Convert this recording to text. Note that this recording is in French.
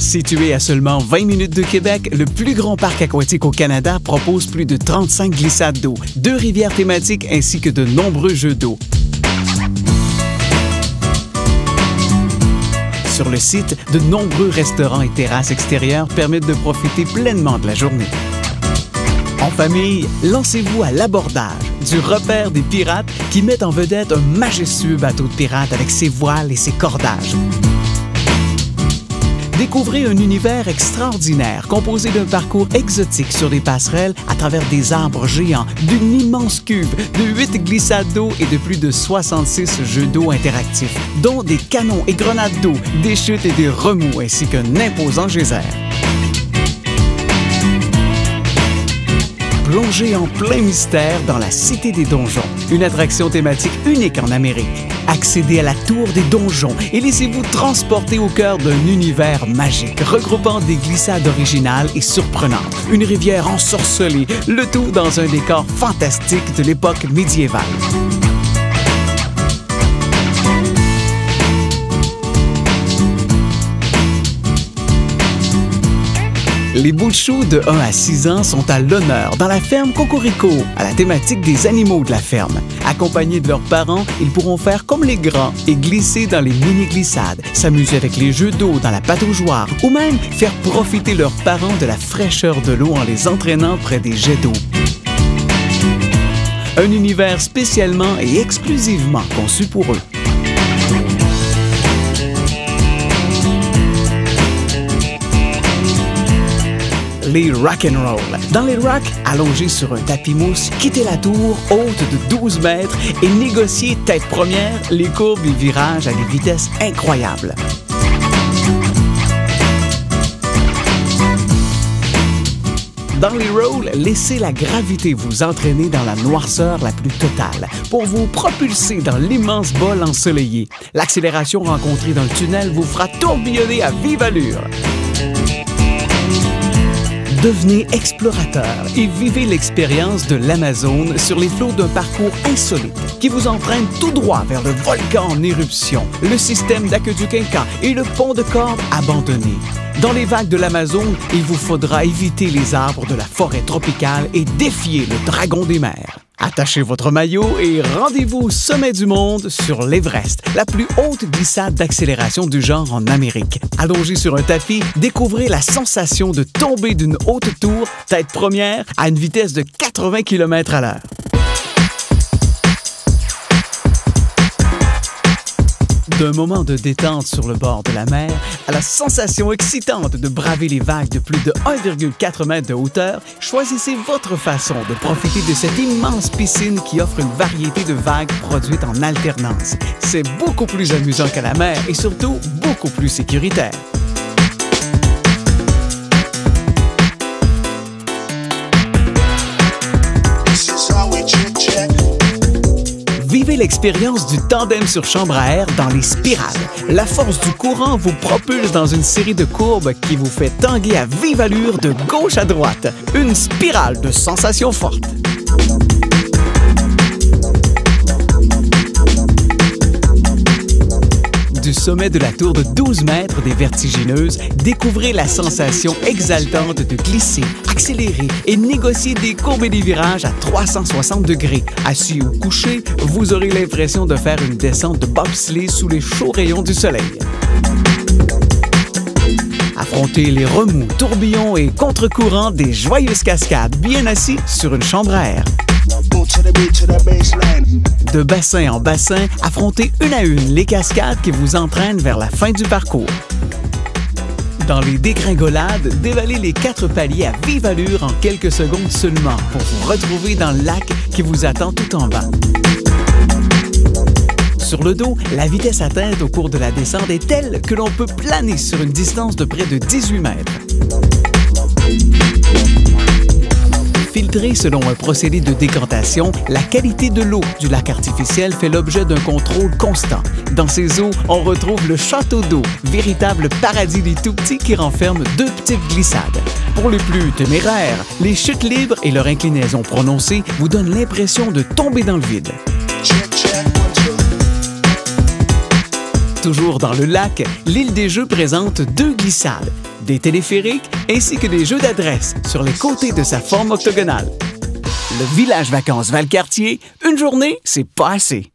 Situé à seulement 20 minutes de Québec, le plus grand parc aquatique au Canada propose plus de 35 glissades d'eau, 2 rivières thématiques ainsi que de nombreux jeux d'eau. Sur le site, de nombreux restaurants et terrasses extérieures permettent de profiter pleinement de la journée. En famille, lancez-vous à l'abordage du repère des pirates qui met en vedette un majestueux bateau de pirates avec ses voiles et ses cordages. Découvrez un univers extraordinaire composé d'un parcours exotique sur des passerelles à travers des arbres géants, d'une immense cuve, de 8 glissades d'eau et de plus de 66 jeux d'eau interactifs, dont des canons et grenades d'eau, des chutes et des remous ainsi qu'un imposant geyser. Plongez en plein mystère dans la Cité des Donjons, une attraction thématique unique en Amérique. Accédez à la Tour des Donjons et laissez-vous transporter au cœur d'un univers magique, regroupant des glissades originales et surprenantes, une rivière ensorcelée, le tout dans un décor fantastique de l'époque médiévale. Les bouts de chou de 1 à 6 ans sont à l'honneur dans la ferme Cocorico, à la thématique des animaux de la ferme. Accompagnés de leurs parents, ils pourront faire comme les grands et glisser dans les mini-glissades, s'amuser avec les jeux d'eau dans la pataugeoire ou même faire profiter leurs parents de la fraîcheur de l'eau en les entraînant près des jets d'eau. Un univers spécialement et exclusivement conçu pour eux. Les rock'n'roll. Dans les rocks, allongés sur un tapis mousse, quittez la tour haute de 12 mètres et négociez tête première les courbes et virages à des vitesses incroyables. Dans les rolls, laissez la gravité vous entraîner dans la noirceur la plus totale pour vous propulser dans l'immense bol ensoleillé. L'accélération rencontrée dans le tunnel vous fera tourbillonner à vive allure. Devenez explorateur et vivez l'expérience de l'Amazone sur les flots d'un parcours insolite qui vous entraîne tout droit vers le volcan en éruption, le système d'aqueduc Inca et le pont de corde abandonné. Dans les vagues de l'Amazone, il vous faudra éviter les arbres de la forêt tropicale et défier le dragon des mers. Attachez votre maillot et rendez-vous au sommet du monde sur l'Everest, la plus haute glissade d'accélération du genre en Amérique. Allongé sur un tapis, découvrez la sensation de tomber d'une haute tour, tête première, à une vitesse de 80 km/h. D'un moment de détente sur le bord de la mer à la sensation excitante de braver les vagues de plus de 1,4 mètre de hauteur, choisissez votre façon de profiter de cette immense piscine qui offre une variété de vagues produites en alternance. C'est beaucoup plus amusant qu'à la mer et surtout beaucoup plus sécuritaire. Vivez l'expérience du tandem sur chambre à air dans les spirales. La force du courant vous propulse dans une série de courbes qui vous fait tanguer à vive allure de gauche à droite. Une spirale de sensations fortes. Du sommet de la tour de 12 mètres des Vertigineuses, découvrez la sensation exaltante de glisser, accélérer et négocier des courbes et des virages à 360 degrés. Assis ou couché, vous aurez l'impression de faire une descente de bobsleigh sous les chauds rayons du soleil. Affrontez les remous, tourbillons et contre-courants des joyeuses cascades bien assis sur une chambre à air. De bassin en bassin, affrontez une à une les cascades qui vous entraînent vers la fin du parcours. Dans les dégringolades, dévalez les 4 paliers à vive allure en quelques secondes seulement pour vous retrouver dans le lac qui vous attend tout en bas. Sur le dos, la vitesse atteinte au cours de la descente est telle que l'on peut planer sur une distance de près de 18 mètres. Filtrée selon un procédé de décantation, la qualité de l'eau du lac artificiel fait l'objet d'un contrôle constant. Dans ces eaux, on retrouve le château d'eau, véritable paradis des tout-petits qui renferme 2 petites glissades. Pour les plus téméraires, les chutes libres et leur inclinaison prononcée vous donnent l'impression de tomber dans le vide. Toujours dans le lac, l'île des Jeux présente 2 glissades, des téléphériques ainsi que des jeux d'adresse sur les côtés de sa forme octogonale. Le village vacances Valcartier, une journée, c'est pas assez.